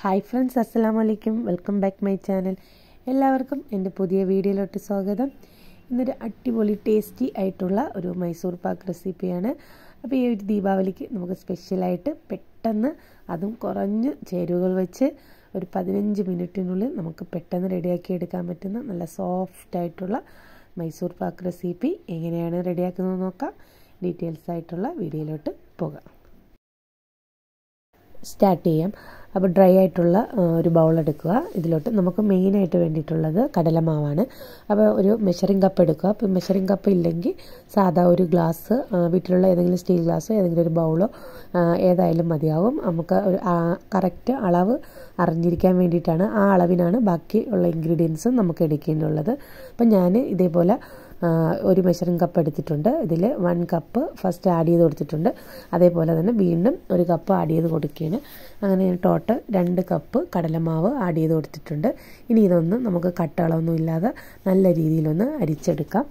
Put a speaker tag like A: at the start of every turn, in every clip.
A: Hi friends, അസ്സലാമു അലൈക്കും. Welcome back my channel. എല്ലാവർക്കും എൻ്റെ പുതിയ വീഡിയോയിലോട്ട് സ്വാഗതം. ഇന്നൊരു അടിപൊളി ടേസ്റ്റി ആയിട്ടുള്ള ഒരു മൈസൂർ പാക്ക് റെസിപ്പിയാണ്. അപ്പോൾ ഈ ഒരു ദീപാവലിക്ക് നമുക്ക് സ്പെഷ്യലായിട്ട് പെട്ടെന്ന്, അതും കുറഞ്ഞ് ചേരുവകൾ വെച്ച് ഒരു 15 മിനിറ്റിനുള്ളിൽ നമുക്ക് പെട്ടെന്ന് റെഡിയാക്കി എടുക്കാൻ പറ്റുന്ന നല്ല സോഫ്റ്റ് ആയിട്ടുള്ള മൈസൂർ പാക്ക് റെസിപ്പി എങ്ങനെയാണ് റെഡിയാക്കുന്നത് നോക്കാം. ഡീറ്റെയിൽസ് ആയിട്ടുള്ള വീഡിയോയിലോട്ട് പോകാം. സ്റ്റാർട്ട് ചെയ്യാം. അപ്പോൾ ഡ്രൈ ആയിട്ടുള്ള ഒരു ബൗൾ എടുക്കുക. ഇതിലോട്ട് നമുക്ക് മെയിനായിട്ട് വേണ്ടിയിട്ടുള്ളത് കടലമാവാണ്. അപ്പോൾ ഒരു മെഷറിംഗ് കപ്പ് എടുക്കുക. അപ്പോൾ മെഷറിംഗ് കപ്പ് ഇല്ലെങ്കിൽ സാധാ ഒരു ഗ്ലാസ്, വീട്ടിലുള്ള ഏതെങ്കിലും സ്റ്റീൽ ഗ്ലാസ്സോ ഏതെങ്കിലും ഒരു ബൗളോ ഏതായാലും മതിയാവും. നമുക്ക് ഒരു കറക്റ്റ് അളവ് അറിഞ്ഞിരിക്കാൻ വേണ്ടിയിട്ടാണ്, ആ അളവിനാണ് ബാക്കിയുള്ള ഇൻഗ്രീഡിയൻസും നമുക്ക് എടുക്കേണ്ടുള്ളത്. അപ്പം ഞാൻ ഇതേപോലെ ഒരു മെഷറിംഗ് കപ്പ് എടുത്തിട്ടുണ്ട്. ഇതിൽ 1 കപ്പ് ഫസ്റ്റ് ആഡ് ചെയ്ത് കൊടുത്തിട്ടുണ്ട്. അതേപോലെ തന്നെ വീണ്ടും ഒരു കപ്പ് ആഡ് ചെയ്ത് കൊടുക്കുകയാണ്. അങ്ങനെ ഞാൻ ടോട്ടൽ 2 കപ്പ് കടലമാവ് ആഡ് ചെയ്ത് കൊടുത്തിട്ടുണ്ട്. ഇനി ഇതൊന്ന് നമുക്ക് കട്ടകളൊന്നും ഇല്ലാതെ നല്ല രീതിയിലൊന്ന് അരിച്ചെടുക്കാം.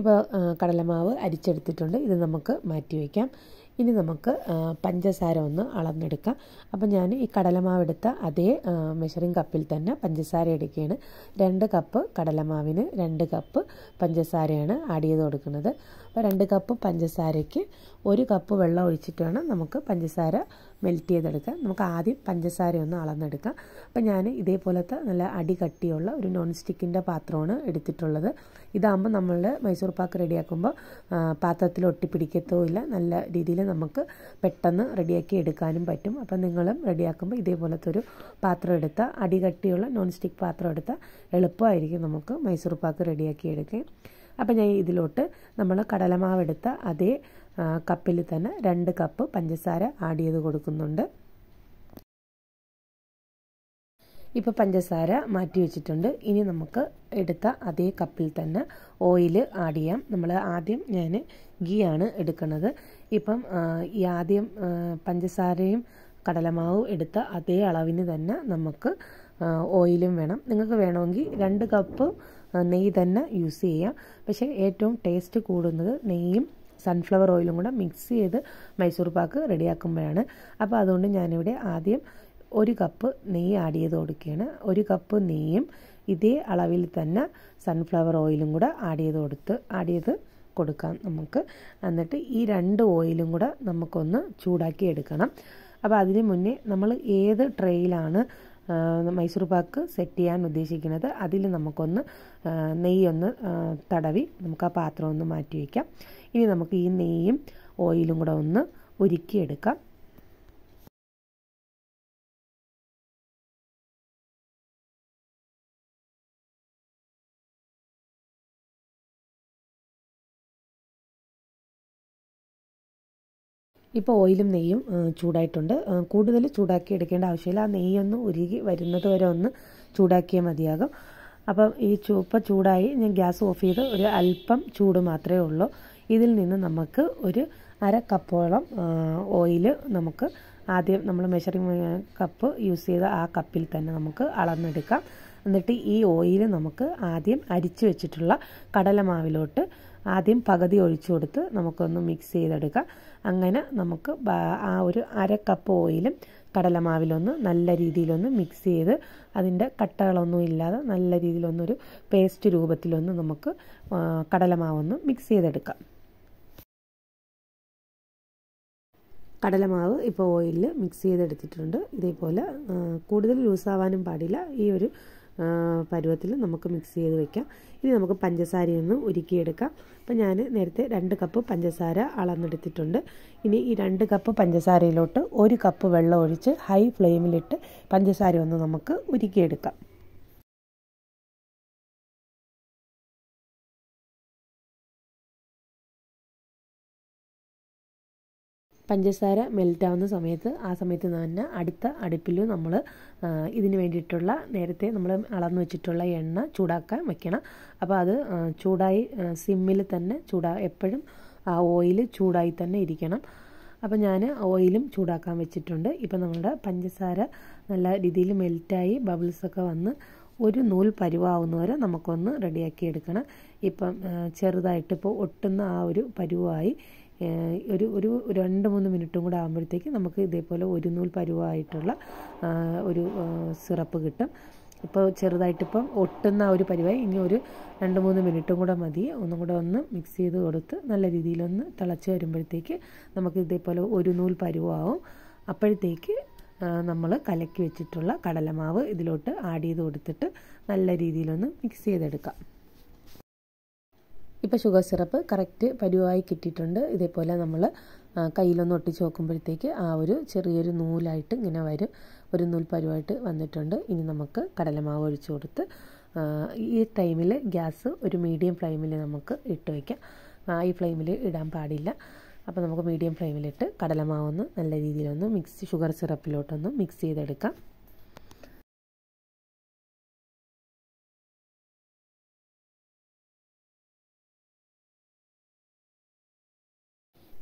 A: ഇപ്പോൾ കടലമാവ് അരിച്ചെടുത്തിട്ടുണ്ട്. ഇത് നമുക്ക് മാറ്റി വയ്ക്കാം. ഇനി നമുക്ക് പഞ്ചസാര ഒന്ന് അളന്നെടുക്കാം. അപ്പം ഞാൻ ഈ കടലമാവ് എടുത്ത അതേ മെഷറിംഗ് കപ്പിൽ തന്നെ പഞ്ചസാര എടുക്കുകയാണ്. 2 കപ്പ് കടലമാവിന് 2 കപ്പ് പഞ്ചസാരയാണ് ആഡ് ചെയ്ത് കൊടുക്കുന്നത്. അപ്പോൾ 2 കപ്പ് പഞ്ചസാരയ്ക്ക് 1 കപ്പ് വെള്ളം ഒഴിച്ചിട്ട് വേണം നമുക്ക് പഞ്ചസാര മെൽറ്റ് ചെയ്തെടുക്കാം. നമുക്ക് ആദ്യം പഞ്ചസാര ഒന്ന് അളന്നെടുക്കാം. അപ്പം ഞാൻ ഇതേപോലത്തെ നല്ല അടി കട്ടിയുള്ള ഒരു നോൺ സ്റ്റിക്കിൻ്റെ പാത്രമാണ് എടുത്തിട്ടുള്ളത്. ഇതാകുമ്പോൾ നമ്മളുടെ മൈസൂർ പാക്ക് റെഡിയാക്കുമ്പോൾ പാത്രത്തിൽ ഒട്ടിപ്പിടിക്കത്തുമില്ല. നല്ല രീതിയിൽ നമുക്ക് പെട്ടെന്ന് റെഡിയാക്കി എടുക്കാനും പറ്റും. അപ്പം നിങ്ങളും റെഡിയാക്കുമ്പോൾ ഇതേപോലത്തെ ഒരു പാത്രം എടുത്താൽ, അടി കട്ടിയുള്ള നോൺ സ്റ്റിക്ക് പാത്രം എടുത്താൽ എളുപ്പമായിരിക്കും നമുക്ക് മൈസൂർ പാക്ക് റെഡിയാക്കി എടുക്കുക. അപ്പം ഞാൻ ഇതിലോട്ട് നമ്മൾ കടലമാവ് എടുത്ത അതേ കപ്പിൽ തന്നെ 2 കപ്പ് പഞ്ചസാര ആഡ് ചെയ്ത് കൊടുക്കുന്നുണ്ട്. ഇപ്പോൾ പഞ്ചസാര മാറ്റി വെച്ചിട്ടുണ്ട്. ഇനി നമുക്ക് എടുത്ത അതേ കപ്പിൽ തന്നെ ഓയിൽ ആഡ് ചെയ്യാം. നമ്മൾ ആദ്യം ഞാൻ ഗീ ആണ് എടുക്കുന്നത്. ഇപ്പം ഈ ആദ്യം പഞ്ചസാരയും കടലമാവും എടുത്ത അതേ അളവിന് തന്നെ നമുക്ക് ഓയിലും വേണം. നിങ്ങൾക്ക് വേണമെങ്കിൽ 2 കപ്പ് നെയ്യ് തന്നെ യൂസ് ചെയ്യാം. പക്ഷേ ഏറ്റവും ടേസ്റ്റ് കൂടുന്നത് നെയ്യും സൺഫ്ലവർ ഓയിലും കൂടെ മിക്സ് ചെയ്ത് മൈസൂർ പാക്ക് റെഡിയാക്കുമ്പോഴാണ്. അപ്പോൾ അതുകൊണ്ട് ഞാനിവിടെ ആദ്യം 1 കപ്പ് നെയ്യ് ആഡ് ചെയ്ത് കൊടുക്കുകയാണ്. 1 കപ്പ് നെയ്യും ഇതേ അളവിൽ തന്നെ സൺഫ്ലവർ ഓയിലും കൂടെ ആഡ് ചെയ്ത് കൊടുക്കാം നമുക്ക്. എന്നിട്ട് ഈ 2 ഓയിലും കൂടെ നമുക്കൊന്ന് ചൂടാക്കി എടുക്കണം. അപ്പോൾ അതിന് മുന്നേ നമ്മൾ ഏത് ട്രേയിലാണ് മൈസൂർ പാക്ക് സെറ്റ് ചെയ്യാൻ ഉദ്ദേശിക്കുന്നത് അതിൽ നമുക്കൊന്ന് നെയ്യൊന്ന് തടവി നമുക്ക് ആ പാത്രം ഒന്ന് മാറ്റി വയ്ക്കാം. ഇനി നമുക്ക് ഈ നെയ്യും ഓയിലും കൂടെ ഒന്ന് ഉരുക്കിയെടുക്കാം. ഇപ്പോൾ ഓയിലും നെയ്യും ചൂടായിട്ടുണ്ട്. കൂടുതൽ ചൂടാക്കി എടുക്കേണ്ട ആവശ്യമില്ല. ആ നെയ്യൊന്ന് ഉരുകി വരുന്നത് വരെ ഒന്ന് ചൂടാക്കിയാൽ മതിയാകും. അപ്പം ഇപ്പോൾ ചൂടായി, ഞാൻ ഗ്യാസ് ഓഫ് ചെയ്ത് ഒരു അല്പം ചൂട് മാത്രമേ ഉള്ളൂ. ഇതിൽ നിന്ന് നമുക്ക് ഒരു 1/2 കപ്പോളം ഓയിൽ നമുക്ക് ആദ്യം നമ്മൾ മെഷറിംഗ് കപ്പ് യൂസ് ചെയ്ത ആ കപ്പിൽ തന്നെ നമുക്ക് അളന്നെടുക്കാം. എന്നിട്ട് ഈ ഓയിൽ നമുക്ക് ആദ്യം അരിച്ചു വെച്ചിട്ടുള്ള കടലമാവിലോട്ട് ആദ്യം പകുതി ഒഴിച്ചു കൊടുത്ത് നമുക്കൊന്ന് മിക്സ് ചെയ്തെടുക്കാം. അങ്ങനെ നമുക്ക് ആ ഒരു 1/2 കപ്പ് ഓയിലും കടലമാവിലൊന്ന് നല്ല രീതിയിലൊന്ന് മിക്സ് ചെയ്ത് അതിൻ്റെ കട്ടകളൊന്നും ഇല്ലാതെ നല്ല രീതിയിലൊന്നൊരു പേസ്റ്റ് രൂപത്തിലൊന്ന് നമുക്ക് കടലമാവൊന്ന് മിക്സ് ചെയ്തെടുക്കാം. കടലമാവ് ഇപ്പോൾ ഓയിലിൽ മിക്സ് ചെയ്തെടുത്തിട്ടുണ്ട്. ഇതേപോലെ കൂടുതൽ ലൂസാവാനും പാടില്ല. ഈ ഒരു പരുവത്തിൽ നമുക്ക് മിക്സ് ചെയ്ത് വെക്കാം. ഇനി നമുക്ക് പഞ്ചസാരയൊന്ന് ഉരുക്കിയെടുക്കാം. അപ്പോൾ ഞാൻ നേരത്തെ 2 കപ്പ് പഞ്ചസാര അളന്നെടുത്തിട്ടുണ്ട്. ഇനി ഈ 2 കപ്പ് പഞ്ചസാരയിലോട്ട് 1 കപ്പ് വെള്ളം ഒഴിച്ച് ഹൈ ഫ്ലെയിമിലിട്ട് പഞ്ചസാര ഒന്ന് നമുക്ക് ഉരുക്കിയെടുക്കാം. പഞ്ചസാര മെൽറ്റാവുന്ന സമയത്ത് ആ സമയത്ത് തന്നെ അടുത്ത അടുപ്പിലും നമ്മൾ ഇതിന് വേണ്ടിയിട്ടുള്ള നേരത്തെ നമ്മൾ അളന്ന് വെച്ചിട്ടുള്ള എണ്ണ ചൂടാക്കാൻ വെക്കണം. അപ്പോൾ അത് ചൂടായി സിമ്മിൽ തന്നെ എപ്പോഴും ആ ഓയിൽ ചൂടായി തന്നെ ഇരിക്കണം. അപ്പോൾ ഞാൻ ഓയിലും ചൂടാക്കാൻ വെച്ചിട്ടുണ്ട്. ഇപ്പോൾ നമ്മുടെ പഞ്ചസാര നല്ല രീതിയിൽ മെൽറ്റായി ബബിൾസൊക്കെ വന്ന് ഒരു നൂൽ പരുവാവുന്നവരെ നമുക്കൊന്ന് റെഡിയാക്കി എടുക്കണം. ഇപ്പം ചെറുതായിട്ടിപ്പോൾ ഒട്ടുന്ന ആ ഒരു പരുവായി. ഒരു 2-3 മിനിറ്റും കൂടെ ആകുമ്പോഴത്തേക്ക് നമുക്ക് ഇതേപോലെ ഒരു നൂൽ പരുവമായിട്ടുള്ള ഒരു സിറപ്പ് കിട്ടും. ഇപ്പോൾ ചെറുതായിട്ടിപ്പം ഒട്ടുന്ന ഒരു പരിവായി. ഇനി ഒരു 2-3 മിനിറ്റും കൂടെ മതി. ഒന്നും കൂടെ ഒന്ന് മിക്സ് ചെയ്ത് കൊടുത്ത് നല്ല രീതിയിലൊന്ന് തിളച്ച് വരുമ്പോഴത്തേക്ക് നമുക്ക് ഇതേപോലെ ഒരു നൂൽ പരുവാവും. അപ്പോഴത്തേക്ക് നമ്മൾ കലക്കി വെച്ചിട്ടുള്ള കടലമാവ് ഇതിലോട്ട് ആഡ് ചെയ്ത് കൊടുത്തിട്ട് നല്ല രീതിയിലൊന്ന് മിക്സ് ചെയ്തെടുക്കാം. ഇപ്പോൾ ഷുഗർ സിറപ്പ് കറക്റ്റ് പരുവായി കിട്ടിയിട്ടുണ്ട്. ഇതേപോലെ നമ്മൾ കയ്യിലൊന്ന് ഒട്ടിച്ച് നോക്കുമ്പോഴത്തേക്ക് ആ ഒരു ചെറിയൊരു നൂലായിട്ട് ഇങ്ങനെ വരും. ഒരു നൂൽ പരുവായിട്ട് വന്നിട്ടുണ്ട്. ഇനി നമുക്ക് കടലമാവ് ഒഴിച്ച് കൊടുത്ത് ഈ ടൈമിൽ ഗ്യാസ് ഒരു മീഡിയം ഫ്ലെയിമിൽ നമുക്ക് ഇട്ട് വയ്ക്കാം. ഈ ഫ്ലെയിമിൽ ഇടാൻ പാടില്ല. അപ്പോൾ നമുക്ക് മീഡിയം ഫ്ലെയിമിലിട്ട് കടലമാവൊന്ന് നല്ല രീതിയിലൊന്ന് ഷുഗർ സിറപ്പിലോട്ടൊന്ന് മിക്സ് ചെയ്തെടുക്കാം.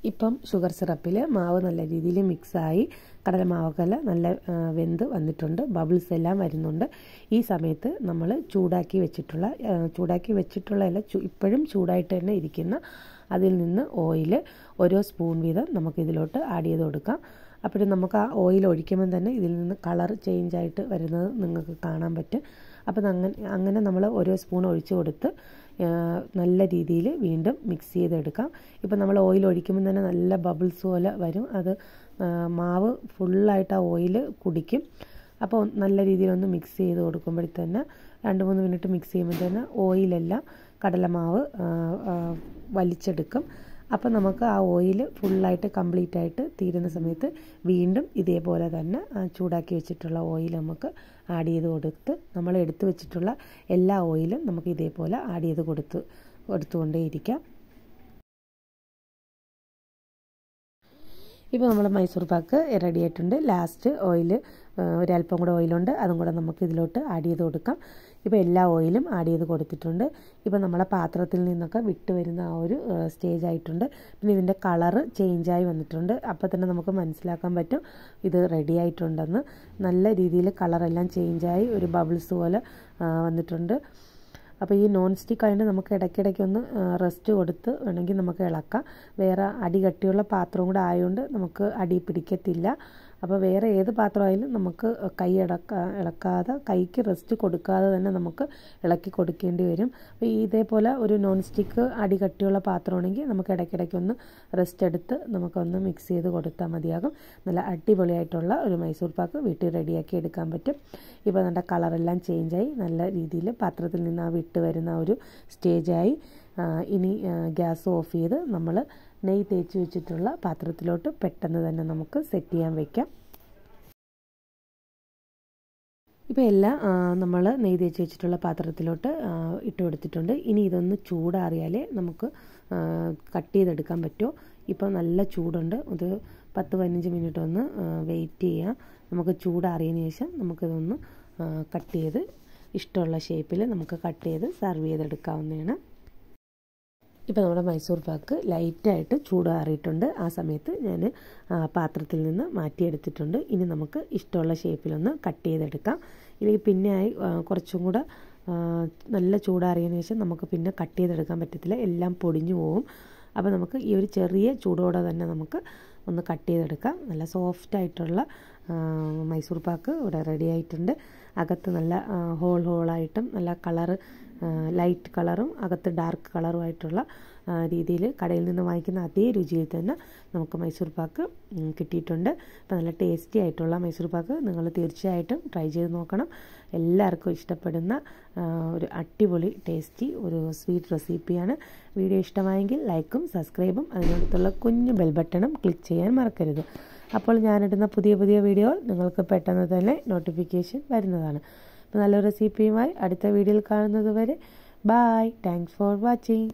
A: ഇപ്പം ഷുഗർ സിറപ്പിൽ മാവ് നല്ല രീതിയിൽ മിക്സായി കടലമാവൊക്കെ നല്ല വെന്ത് വന്നിട്ടുണ്ട്. ബബിൾസ് എല്ലാം വരുന്നുണ്ട്. ഈ സമയത്ത് നമ്മൾ ചൂടാക്കി വെച്ചിട്ടുള്ള അല്ല ഇപ്പോഴും ചൂടായിട്ട് തന്നെ ഇരിക്കുന്ന അതിൽ നിന്ന് ഓയിൽ ഓരോ സ്പൂൺ വീതം നമുക്കിതിലോട്ട് ആഡ് ചെയ്ത് കൊടുക്കാം. അപ്പോഴും നമുക്ക് ആ ഓയിൽ ഒഴിക്കുമ്പോൾ തന്നെ ഇതിൽ നിന്ന് കളർ ചേഞ്ചായിട്ട് വരുന്നത് നിങ്ങൾക്ക് കാണാൻ പറ്റും. അപ്പം അങ്ങനെ നമ്മൾ ഓരോ സ്പൂൺ ഒഴിച്ച് കൊടുത്ത് നല്ല രീതിയിൽ വീണ്ടും മിക്സ് ചെയ്തെടുക്കാം. ഇപ്പം നമ്മൾ ഓയിൽ ഒഴിക്കുമ്പോൾ തന്നെ നല്ല ബബിൾസ് പോലെ വരും. അത് മാവ് ഫുള്ളായിട്ട് ആ ഓയിൽ കുടിക്കും. അപ്പോൾ നല്ല രീതിയിലൊന്ന് മിക്സ് ചെയ്ത് കൊടുക്കുമ്പോഴത്തന്നെ 2-3 മിനിറ്റ് മിക്സ് ചെയ്യുമ്പോൾ തന്നെ ഓയിലെല്ലാം കടലമാവ് വലിച്ചെടുക്കും. അപ്പോൾ നമുക്ക് ആ ഓയിൽ ഫുള്ളായിട്ട് കംപ്ലീറ്റ് ആയിട്ട് തീരുന്ന സമയത്ത് വീണ്ടും ഇതേപോലെ തന്നെ ചൂടാക്കി വെച്ചിട്ടുള്ള ഓയിൽ നമുക്ക് ആഡ് ചെയ്ത് കൊടുത്ത് നമ്മൾ എടുത്തു വെച്ചിട്ടുള്ള എല്ലാ ഓയിലും നമുക്ക് ഇതേപോലെ ആഡ് ചെയ്ത് കൊടുത്തുകൊണ്ടേയിരിക്കാം. ഇപ്പോൾ നമ്മൾ മൈസൂർ പാക്ക് റെഡി ആയിട്ടുണ്ട്. ലാസ്റ്റ് ഓയിൽ ഒരല്പം കൂടെ ഓയിലുണ്ട്, അതും കൂടെ നമുക്ക് ഇതിലോട്ട് ആഡ് ചെയ്ത് കൊടുക്കാം. ഇപ്പോൾ എല്ലാ ഓയിലും ആഡ് ചെയ്ത് കൊടുത്തിട്ടുണ്ട്. ഇപ്പോൾ നമ്മളെ പാത്രത്തിൽ നിന്നൊക്കെ വിട്ട് വരുന്ന ആ ഒരു സ്റ്റേജ് ആയിട്ടുണ്ട്. പിന്നെ ഇതിൻ്റെ കളറ് ചേഞ്ചായി വന്നിട്ടുണ്ട്. അപ്പോൾ തന്നെ നമുക്ക് മനസ്സിലാക്കാൻ പറ്റും ഇത് റെഡി ആയിട്ടുണ്ടെന്ന്. നല്ല രീതിയിൽ കളറെല്ലാം ചേഞ്ചായി ഒരു ബബിൾസ് പോലെ വന്നിട്ടുണ്ട്. അപ്പോൾ ഈ നോൺ സ്റ്റിക്ക് ആയതുകൊണ്ട് നമുക്ക് ഇടയ്ക്കിടയ്ക്ക് ഒന്ന് റെസ്റ്റ് കൊടുത്ത് വേണമെങ്കിൽ നമുക്ക് ഇളക്കാം. വേറെ അടി കട്ടിയുള്ള പാത്രം കൂടെ ആയതുകൊണ്ട് നമുക്ക് അടി പിടിക്കത്തില്ല. അപ്പോൾ വേറെ ഏത് പാത്രമായാലും നമുക്ക് കൈ ഇളക്കാതെ കൈക്ക് റെസ്റ്റ് കൊടുക്കാതെ തന്നെ നമുക്ക് ഇളക്കി കൊടുക്കേണ്ടി വരും. അപ്പോൾ ഇതേപോലെ ഒരു നോൺ സ്റ്റിക്ക് അടി കട്ടിയുള്ള പാത്രമാണെങ്കിൽ നമുക്ക് ഇടയ്ക്കിടയ്ക്കൊന്ന് റെസ്റ്റ് എടുത്ത് നമുക്കൊന്ന് മിക്സ് ചെയ്ത് കൊടുത്താൽ മതിയാകും. നല്ല അടിപൊളിയായിട്ടുള്ള ഒരു മൈസൂർ പാക്ക് വീട്ടിൽ റെഡിയാക്കി എടുക്കാൻ പറ്റും. ഇപ്പോൾ നമ്മുടെ കളറെല്ലാം ചേഞ്ചായി നല്ല രീതിയിൽ പാത്രത്തിൽ നിന്ന് ആ വിട്ട് വരുന്ന ഒരു സ്റ്റേജായി. ഇനി ഗ്യാസ് ഓഫ് ചെയ്ത് നമ്മൾ നെയ്യ് തേച്ച് വെച്ചിട്ടുള്ള പാത്രത്തിലോട്ട് പെട്ടെന്ന് തന്നെ നമുക്ക് സെറ്റ് ചെയ്യാൻ വയ്ക്കാം. ഇപ്പോൾ എല്ലാം നമ്മൾ നെയ്യ് തേച്ച് വെച്ചിട്ടുള്ള പാത്രത്തിലോട്ട് ഇട്ട് കൊടുത്തിട്ടുണ്ട്. ഇനി ഇതൊന്ന് ചൂടാറിയാലേ നമുക്ക് കട്ട് ചെയ്തെടുക്കാൻ പറ്റുമോ. ഇപ്പോൾ നല്ല ചൂടുണ്ട്. ഒരു 10-15 മിനിറ്റ് ഒന്ന് വെയിറ്റ് ചെയ്യാം. നമുക്ക് ചൂടാറിയതിന് ശേഷം നമുക്കിതൊന്ന് കട്ട് ചെയ്ത് ഇഷ്ടമുള്ള ഷേപ്പിൽ നമുക്ക് കട്ട് ചെയ്ത് സെർവ് ചെയ്തെടുക്കാവുന്നതാണ്. ഇപ്പോൾ നമ്മുടെ മൈസൂർ പാക്ക് ലൈറ്റായിട്ട് ചൂടാറിയിട്ടുണ്ട്. ആ സമയത്ത് ഞാൻ പാത്രത്തിൽ നിന്ന് മാറ്റിയെടുത്തിട്ടുണ്ട്. ഇനി നമുക്ക് ഇഷ്ടമുള്ള ഷേപ്പിലൊന്ന് കട്ട് ചെയ്തെടുക്കാം. ഇല്ലെങ്കിൽ പിന്നെ കുറച്ചും കൂടെ നല്ല ചൂടാറിയതിന് ശേഷം നമുക്ക് പിന്നെ കട്ട് ചെയ്തെടുക്കാൻ പറ്റത്തില്ല, എല്ലാം പൊടിഞ്ഞു പോകും. അപ്പോൾ നമുക്ക് ഈ ഒരു ചെറിയ ചൂടോടെ തന്നെ നമുക്ക് ഒന്ന് കട്ട് ചെയ്തെടുക്കാം. നല്ല സോഫ്റ്റായിട്ടുള്ള മൈസൂർ പാക്ക് ഇവിടെ റെഡി ആയിട്ടുണ്ട്. അകത്ത് നല്ല ഹോളായിട്ടും നല്ല കളറ് ലൈറ്റ് കളറും അകത്ത് ഡാർക്ക് കളറുമായിട്ടുള്ള രീതിയിൽ കടയിൽ നിന്ന് വാങ്ങിക്കുന്ന അതേ രുചിയിൽ തന്നെ നമുക്ക് മൈസൂർ പാക്ക് കിട്ടിയിട്ടുണ്ട്. അപ്പോൾ നല്ല ടേസ്റ്റി ആയിട്ടുള്ള മൈസൂർ പാക്ക് നിങ്ങൾ തീർച്ചയായിട്ടും ട്രൈ ചെയ്ത് നോക്കണം. എല്ലാവർക്കും ഇഷ്ടപ്പെടുന്ന ഒരു അടിപൊളി ടേസ്റ്റി ഒരു സ്വീറ്റ് റെസിപ്പിയാണ്. വീഡിയോ ഇഷ്ടമായെങ്കിൽ ലൈക്കും സബ്സ്ക്രൈബും അതിനടുത്തുള്ള കുഞ്ഞു ബെൽ ബട്ടണും ക്ലിക്ക് ചെയ്യാൻ മറക്കരുത്. അപ്പോൾ ഞാനിടുന്ന പുതിയ വീഡിയോകൾ നിങ്ങൾക്ക് പെട്ടെന്ന് തന്നെ നോട്ടിഫിക്കേഷൻ വരുന്നതാണ്. അപ്പോൾ നല്ലൊരു റെസിപ്പിയുമായി അടുത്ത വീഡിയോയിൽ കാണുന്നത് വരെ ബൈ. Thanks for watching.